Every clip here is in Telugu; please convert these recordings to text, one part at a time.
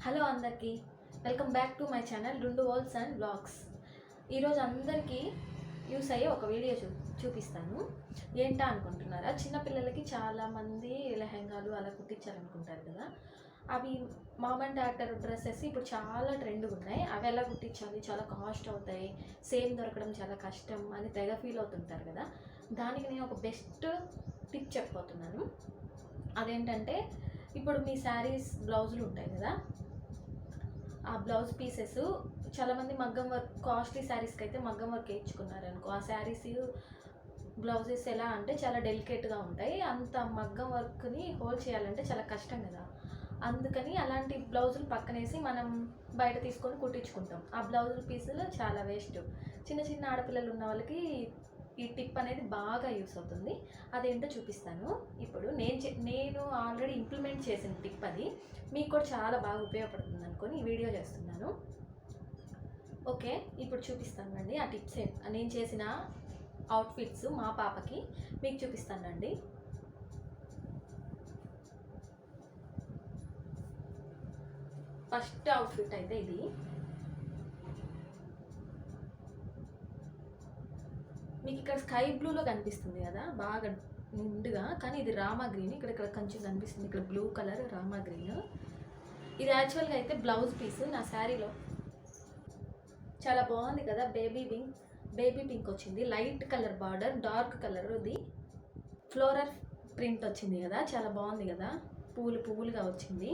హలో అందరికీ welcome back to my channel రెండు వాల్స్ అండ్ బ్లాగ్స్. ఈరోజు అందరికీ యూస్ అయ్యే ఒక వీడియో చూపిస్తాను. ఏంటా అనుకుంటున్నారా? చిన్నపిల్లలకి చాలామంది లెహెంగాలు అలా కుట్టించాలనుకుంటారు కదా. అవి మామ్ అండ్ డాటర్ డ్రెస్సెస్ ఇప్పుడు చాలా ట్రెండ్గా ఉన్నాయి. అవి ఎలా కుట్టించాలి, చాలా కాస్ట్ అవుతాయి, సేమ్ దొరకడం చాలా కష్టం అని తెగ ఫీల్ అవుతుంటారు కదా. దానికి నేను ఒక బెస్ట్ టిప్ చెప్పబోతున్నాను. అదేంటంటే, ఇప్పుడు మీ శారీస్ బ్లౌజులు ఉంటాయి కదా, ఆ బ్లౌజ్ పీసెస్ చాలామంది మగ్గం వర్క్ కాస్ట్లీ శారీస్కి అయితే మగ్గం వర్క్ వేయించుకున్నారు అనుకో, ఆ శారీస్ బ్లౌజెస్ ఎలా అంటే చాలా డెలికేట్గా ఉంటాయి. అంత మగ్గం వర్క్ని హోల్డ్ చేయాలంటే చాలా కష్టం కదా. అందుకని అలాంటి బ్లౌజులు పక్కనేసి మనం బయట తీసుకొని కుట్టించుకుంటాం. ఆ బ్లౌజుల పీసులు చాలా వేస్ట్. చిన్న చిన్న ఆడపిల్లలు ఉన్న వాళ్ళకి ఈ టిప్ అనేది బాగా యూస్ అవుతుంది. అదేంటో చూపిస్తాను. ఇప్పుడు నేను ఆల్రెడీ ఇంప్లిమెంట్ చేసిన టిప్ అది. మీకు కూడా చాలా బాగా ఉపయోగపడుతుంది అనుకొని ఈ వీడియో చేస్తున్నాను. ఓకే, ఇప్పుడు చూపిస్తానండి ఆ టిప్స్. నేను చేసిన అవుట్ఫిట్స్ మా పాపకి మీకు చూపిస్తానండి. ఫస్ట్ అవుట్ఫిట్ అయితే ఇది. మీకు ఇక్కడ స్కై బ్లూలో కనిపిస్తుంది కదా, బాగా నిండుగా, కానీ ఇది రామా గ్రీన్. ఇక్కడ కొంచెం కనిపిస్తుంది, ఇక్కడ బ్లూ కలర్ రామా గ్రీన్. ఇది యాక్చువల్గా అయితే బ్లౌజ్ పీస్ నా శారీలో చాలా బాగుంది కదా. బేబీ పింక్ వచ్చింది, light colour border, dark colour ఇది ఫ్లోరల్ ప్రింట్ వచ్చింది కదా, చాలా బాగుంది కదా. పువ్వులుగా వచ్చింది.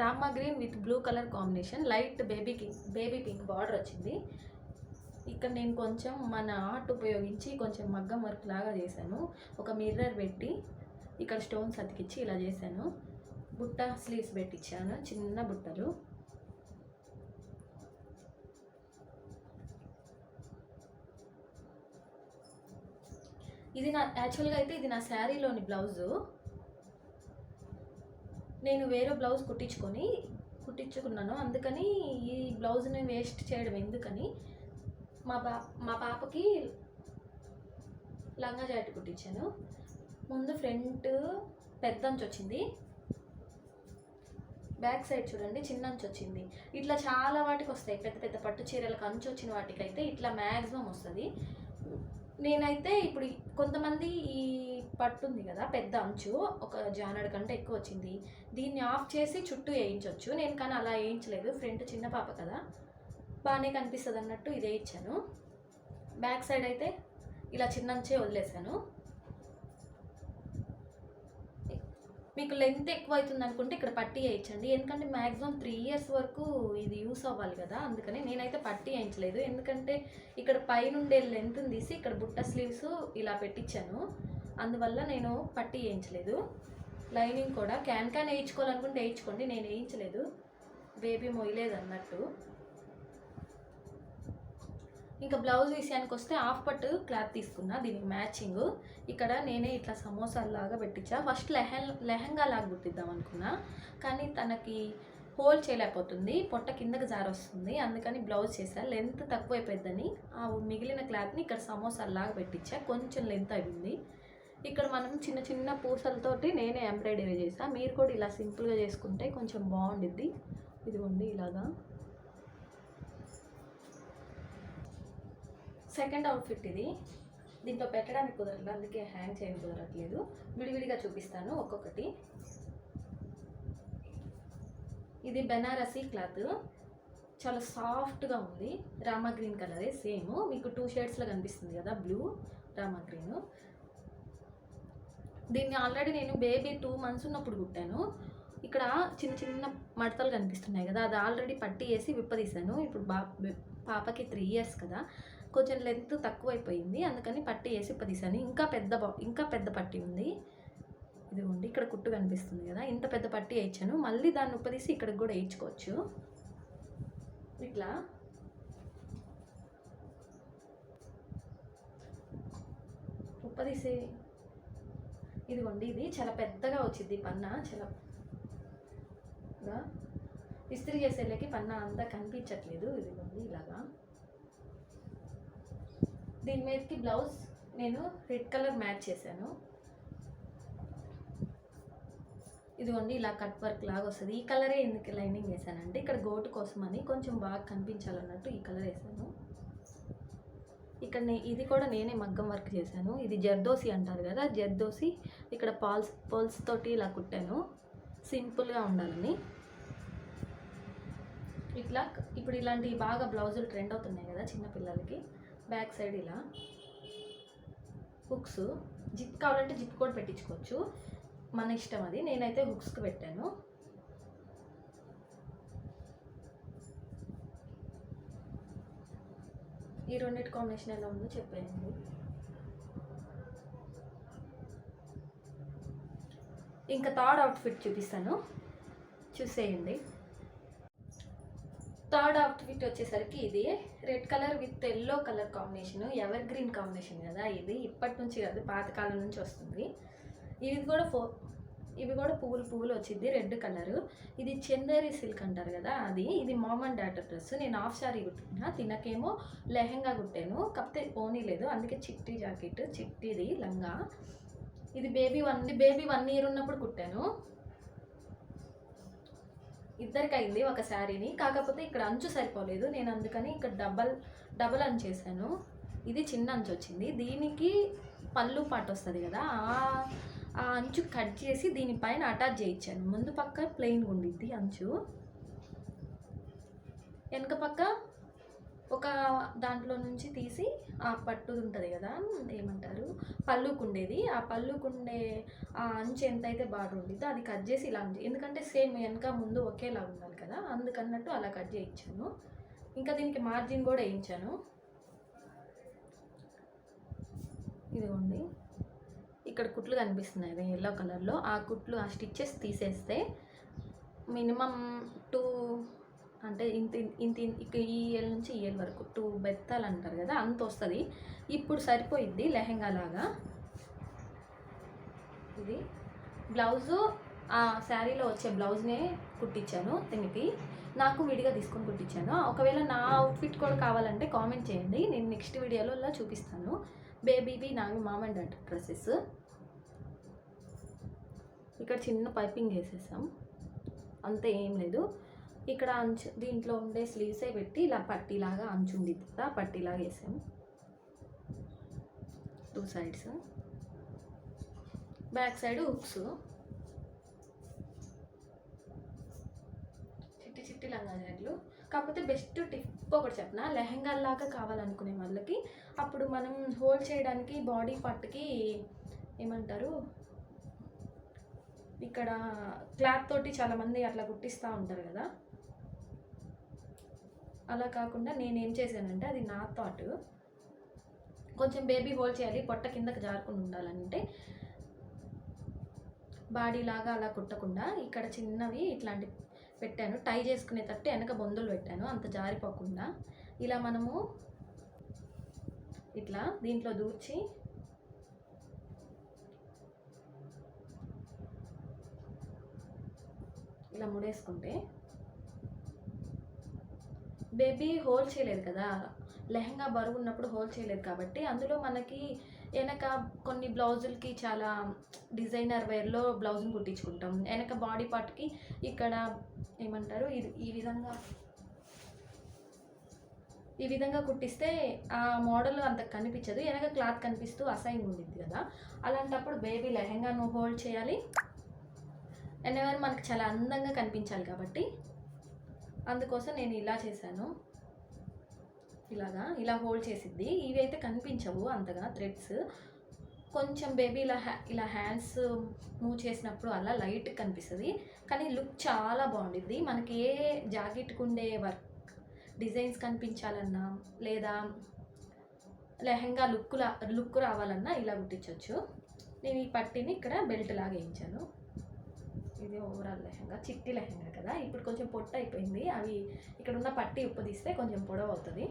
Rama green with blue colour combination, light baby pink border వచ్చింది. ఇక్కడ నేను కొంచెం మన ఆర్ట్ ఉపయోగించి కొంచెం మగ్గం వర్క్ లాగా చేశాను. ఒక మిర్రర్ పెట్టి ఇక్కడ స్టోన్స్ అతికిచ్చి ఇలా చేశాను. బుట్ట స్లీవ్స్ పెట్టించాను, చిన్న బుట్టలు. ఇది యాక్చువల్గా అయితే ఇది నా శారీలోని బ్లౌజు. నేను వేరే బ్లౌజ్ కుట్టించుకున్నాను. అందుకని ఈ బ్లౌజ్ని వేస్ట్ చేయడం ఎందుకని మా పాపకి లంగా జాకెట్ కుట్టించాను. ముందు ఫ్రంట్ పెద్ద అంచు వచ్చింది, బ్యాక్ సైడ్ చూడండి చిన్న అంచు వచ్చింది. ఇట్లా చాలా వాటికి వస్తాయి. పెద్ద పెద్ద పట్టు చీరలకు అంచు వచ్చిన వాటికైతే ఇట్లా మ్యాక్సిమం వస్తుంది. నేనైతే ఇప్పుడు కొంతమంది ఈ పట్టు ఉంది కదా, పెద్ద అంచు ఒక జానడు కంటే ఎక్కువ వచ్చింది, దీన్ని ఆఫ్ చేసి చుట్టూ వేయించవచ్చు. నేను కానీ అలా వేయించలేదు. ఫ్రంట్ చిన్న పాప కదా, బాగానే కనిపిస్తుంది అన్నట్టు ఇదే ఇచ్చాను. బ్యాక్ సైడ్ అయితే ఇలా చిన్నంచే వదిలేసాను. మీకు లెంత్ ఎక్కువ అవుతుంది అనుకుంటే ఇక్కడ పట్టీ వేయించండి, ఎందుకంటే మ్యాక్సిమం 3 years వరకు ఇది యూస్ అవ్వాలి కదా. అందుకని నేనైతే పట్టీ వేయించలేదు, ఎందుకంటే ఇక్కడ పైనుండే లెంత్ని తీసి ఇక్కడ బుట్ట స్లీవ్స్ ఇలా పెట్టించాను. అందువల్ల నేను పట్టీ వేయించలేదు. లైనింగ్ కూడా క్యాన్ వేయించుకోవాలనుకుంటే వేయించుకోండి, నేను వేయించలేదు, బేబీ మొయ్యలేదు అన్నట్టు. ఇంకా బ్లౌజ్ విషయానికి వస్తే హాఫ్ పట్టు క్లాత్ తీసుకున్నా, దీనికి మ్యాచింగ్. ఇక్కడ నేనే ఇట్లా సమోసాలాగా పెట్టించా. ఫస్ట్ లెహంగా లాగా కుట్టిద్దాం అనుకున్నా, కానీ తనకి హోల్డ్ చేయలేకపోతుంది, పొట్ట కిందకి జారొస్తుంది. అందుకని బ్లౌజ్ చేసా. లెంత్ తక్కువ అయిపోద్దని ఆ మిగిలిన క్లాత్ని ఇక్కడ సమోసాలాగా పెట్టించా, కొంచెం లెంత్ అయింది. ఇక్కడ మనం చిన్న చిన్న పూసలతోటి నేనే ఎంబ్రాయిడరీ చేసా. మీరు కూడా ఇలా సింపుల్గా చేసుకుంటే కొంచెం బాగుండిద్ది. ఇదిగోండి ఇలాగా. సెకండ్ అవుట్ఫిట్ ఇది. దీంట్లో పెట్టడానికి కుదరదు, అందుకే హ్యాంగ్ చేయడం కుదరట్లేదు. విడివిడిగా చూపిస్తాను ఒక్కొక్కటి. ఇది బెనారసీ క్లాత్, చాలా సాఫ్ట్గా ఉంది. రామా గ్రీన్ కలరే, సేమ్ మీకు 2 షేడ్స్లో కనిపిస్తుంది కదా, బ్లూ రామా గ్రీన్. దీన్ని ఆల్రెడీ నేను బేబీ 2 months ఉన్నప్పుడు కుట్టాను. ఇక్కడ చిన్న చిన్న మడతలు కనిపిస్తున్నాయి కదా, అది ఆల్రెడీ పట్టి వేసి విప్పదీశాను. ఇప్పుడు పాపకి 3 years కదా, కొంచెం లెంత్ తక్కువైపోయింది, అందుకని పట్టి వేసి విప్పదీశాను. ఇంకా పెద్ద పట్టి ఉంది. ఇదిగోండి ఇక్కడ కుట్టు కనిపిస్తుంది కదా, ఇంత పెద్ద పట్టి వేయించాను. మళ్ళీ దాన్ని ఉప్పదీసి ఇక్కడికి కూడా వేయించుకోవచ్చు. ఇట్లా ఉప్పదీసి ఇదిగోండి, ఇది చాలా పెద్దగా వచ్చింది పన్నా. చాలా ఇస్త్రీ చేసేళ్ళకి పన్నా అంతా కనిపించట్లేదు. ఇదిగోండి ఇలాగా. దీని మీదకి బ్లౌజ్ నేను రెడ్ కలర్ మ్యాచ్ చేశాను. ఇదిగోండి ఇలా కట్ వర్క్ లాగా వస్తుంది. ఈ కలరే ఎందుకు లైనింగ్ వేసానంటే ఇక్కడ గోటు కోసం అని కొంచెం బాగా కనిపించాలన్నట్టు ఈ కలర్ వేసాను. ఇక్కడ ఇది కూడా నేనే మగ్గం వర్క్ చేశాను. ఇది జర్దోసి అంటారు కదా, జర్దోసి ఇక్కడ పోల్స్ తోటి ఇలా కుట్టాను సింపుల్గా ఉండాలని. ఇట్లా ఇప్పుడు ఇలాంటి బాగా బ్లౌజులు ట్రెండ్ అవుతున్నాయి కదా చిన్నపిల్లలకి. బ్యాక్ సైడ్ ఇలా హుక్స్, జిప్ కావాలంటే జిప్ కూడా పెట్టించుకోవచ్చు, మన ఇష్టం అది. నేనైతే హుక్స్కి పెట్టాను. ఈ రెండింటి కాంబినేషన్ ఎలా ఉందో చెప్పేయండి. ఇంకా థర్డ్ అవుట్ఫిట్ చూపిస్తాను, చూసేయండి. థర్డ్ అవుట్ఫిట్ వచ్చేసరికి ఇది red colour with yellow colour combination, ever green combination కదా ఇది. ఇప్పటి నుంచి కాదు, పాతకాలం నుంచి వస్తుంది. ఇవి కూడా పువ్వులు వచ్చింది రెడ్ కలరు. ఇది చందేరి సిల్క్ అంటారు కదా అది. ఇది మామ్ అండ్ డాటర్ డ్రెస్. నేను హాఫ్ శారీ కుట్టినా, తినకేమో లెహంగా కుట్టాను, కాకపోతే ఓనీ లేదు, అందుకే చిట్టి జాకెట్, చిట్టిది లంగా. ఇది బేబీ 1 ఇయర్ ఉన్నప్పుడు కుట్టాను. ఇద్దరికి అయింది ఒక శారీని, కాకపోతే ఇక్కడ అంచు సరిపోలేదు, నేను అందుకని ఇక్కడ డబల్ అంచు చేశాను. ఇది చిన్న అంచు వచ్చింది. దీనికి పళ్ళు పాటు వస్తుంది కదా, ఆ అంచు కట్ చేసి దీనిపైన అటాచ్ చేయించాను. ముందు పక్క ప్లెయిన్గా ఉండిద్ది అంచు, వెనక పక్క ఒక దాంట్లో నుంచి తీసి ఆ పట్టుది ఉంటుంది కదా, ఏమంటారు, పళ్ళుకుండేది. ఆ పళ్ళుకుండే ఆ అంచు ఎంతైతే బార్డర్ ఉండిద్దో అది కట్ చేసి ఇలా ఉంది. ఎందుకంటే సేమ్ వెనక ముందు ఒకేలా ఉండాలి కదా, అందుకన్నట్టు అలా కట్ చేయించాను. ఇంకా దీనికి మార్జిన్ కూడా వేయించాను. ఇదిగోండి, ఇక్కడ కుట్లు కనిపిస్తున్నాయి ఎల్లో కలర్లో. ఆ కుట్లు, ఆ స్టిచ్చెస్ తీసేస్తే మినిమం 2 అంటే ఇంత ఈ ఏళ్ళ నుంచి ఈ ఏళ్ళ వరకు 2 బెత్తాలు అంటారు కదా, అంత వస్తుంది. ఇప్పుడు సరిపోయిద్ది లెహంగా లాగా. ఇది బ్లౌజు, ఆ శారీలో వచ్చే బ్లౌజ్నే కుట్టించాను దీనికి. నాకు విడిగా తీసుకొని కుట్టించాను. ఒకవేళ నా అవుట్ఫిట్ కూడా కావాలంటే కామెంట్ చేయండి, నేను నెక్స్ట్ వీడియోలో ఇలా చూపిస్తాను. బేబీవి నావి మామ్ అండ్ డాటర్ డ్రెస్సెస్. ఇక్కడ చిన్న పైపింగ్ వేసేసాం, అంతే, ఏం లేదు. ఇక్కడ అంచు దీంట్లో ఉండే స్లీవ్సే పెట్టి ఇలా పట్టీలాగా అంచు ఉంది కదా, పట్టీలాగా వేసాం 2 సైడ్స్. బ్యాక్ సైడ్ హుక్స్, చిట్టి లంగా జాకెట్లు. కాకపోతే బెస్ట్ టిప్ ఒకటి చెప్పిన, లెహంగాలాగా కావాలనుకునే వాళ్ళకి అప్పుడు మనం హోల్డ్ చేయడానికి బాడీ పార్ట్కి ఏమంటారు, ఇక్కడ క్లాత్ తోటి చాలామంది అట్లా కుట్టిస్తూ ఉంటారు కదా, అలా కాకుండా నేనేం చేశానంటే, అది నా థాట్, కొంచెం బేబీ హోల్డ్ చేయాలి, పొట్ట కిందకి జారకుండా ఉండాలంటే బాడీ లాగా అలా కుట్టకుండా ఇక్కడ చిన్నవి ఇట్లాంటి పెట్టాను, టై చేసుకునేటట్టు వెనక బొందులు పెట్టాను, అంత జారిపోకుండా. ఇలా మనము ఇట్లా దీంట్లో దూర్చి ఇలా ముడేసుకుంటే బేబీ హోల్డ్ చేయలేదు కదా, లెహంగా బరువు ఉన్నప్పుడు హోల్డ్ చేయలేదు కాబట్టి అందులో మనకి వెనక కొన్ని బ్లౌజులకి చాలా డిజైనర్ వేర్లో బ్లౌజ్ని కుట్టించుకుంటాం. వెనక బాడీ పార్ట్కి ఇక్కడ ఏమంటారు, ఈ విధంగా కుట్టిస్తే ఆ మోడల్ అంత కనిపించదు, వెనక క్లాత్ కనిపిస్తూ అసైన్ ఉండిద్ది కదా. అలాంటప్పుడు బేబీ లెహంగాను హోల్డ్ చేయాలి, ఎన్నెవరు మనకు చాలా అందంగా కనిపించాలి కాబట్టి అందుకోసం నేను ఇలా చేశాను. ఇలా హోల్డ్ చేసిద్ది. ఇవి అయితే కనిపించవు అంతగా థ్రెడ్స్, కొంచెం బేబీ ఇలా హ్యాండ్స్ మూవ్ చేసినప్పుడు అలా లైట్ కనిపిస్తుంది, కానీ లుక్ చాలా బాగుండిద్ది. మనకి ఏ జాకెట్కి ఉండే వర్క్ డిజైన్స్ కనిపించాలన్నా లేదా లెహంగా లుక్ రావాలన్నా ఇలా కుట్టించవచ్చు. నేను ఈ పట్టీని ఇక్కడ బెల్ట్ లాగా వేయించాను. ఇది ఓవరాల్ లెహంగా, చిట్టి లెహంగా కదా, ఇప్పుడు కొంచెం పొట్టు అయిపోయింది, అవి ఇక్కడ ఉన్న పట్టీ ఉప్పదీస్తే కొంచెం పొడవు అవుతుంది.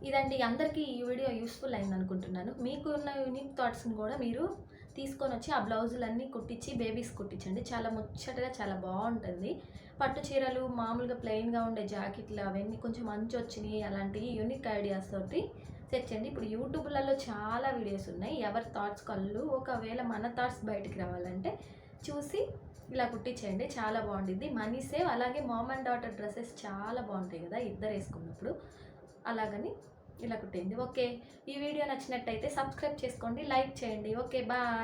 ఇదండి, అందరికీ ఈ వీడియో యూస్ఫుల్ అయింది అనుకుంటున్నాను. మీకు ఉన్న యూనిక్ థాట్స్ని కూడా మీరు తీసుకొని వచ్చి ఆ బ్లౌజులన్నీ కుట్టించి బేబీస్ కుట్టించండి, చాలా ముచ్చటగా చాలా బాగుంటుంది. పట్టు చీరలు మామూలుగా ప్లెయిన్గా ఉండే జాకెట్లు అవన్నీ కొంచెం మంచి వచ్చినాయి, అలాంటి యూనిక్ ఐడియాస్ తోటి తెచ్చండి. ఇప్పుడు యూట్యూబ్లలో చాలా వీడియోస్ ఉన్నాయి, ఎవరి థాట్స్ కళ్ళు. ఒకవేళ మన థాట్స్ బయటికి రావాలంటే చూసి ఇలా కుట్టించేయండి, చాలా బాగుంటుంది. Money save. అలాగే మామ్ అండ్ డాటర్ డ్రెస్సెస్ చాలా బాగుంటాయి కదా ఇద్దరు వేసుకున్నప్పుడు, అలాగని ఇలా కుట్టేయండి. ఓకే, ఈ వీడియో నచ్చినట్టయితే సబ్స్క్రైబ్ చేసుకోండి, లైక్ చేయండి. Okay, bye.